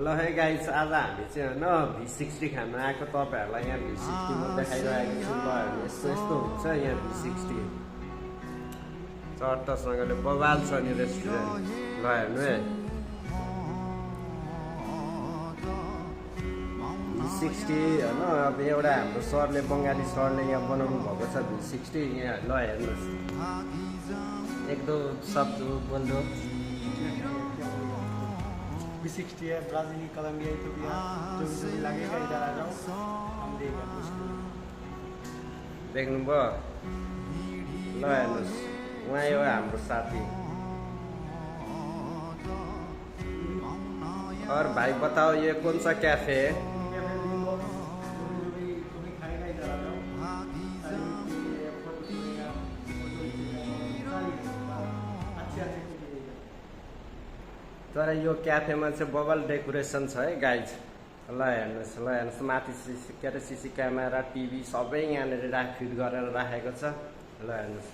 ल है गाइस, आज हामी चाहिँ होइन V60 खान आएको तपाईँहरूलाई यहाँ V60 म देखाइरहेको छु। ल यस्तो यस्तो हुन्छ यहाँ V60 चट्टसँगले बवाल छ नि रेस्टुरेन्ट। ल हेर्नु है V60 होइन। अब एउटा हाम्रो सरले बङ्गाली सरले यहाँ बनाउनु भएको छ V60 यहाँ। ल हेर्नुहोस् एक दो शब्द बोल्नु। V60 है, ब्राजील, कोलंबिया, इथियोपिया, जो भी लगेगा इधर आ जाओ, हम देगा उसको। देख्नुभयो? ल हेर्नुहोस् उहाँ यो हाम्रो साथी। और भाई बताओ ये कौन सा कैफे है? तर यो क्याफेमा चाहिँ बबल डेकोरेसन छ है गाइज। ल हेर्नुहोस् माथि के अरे सिसी क्यामेरा टिभी सबै यहाँनिर फिट गरेर राखेको छ। ल हेर्नुहोस्।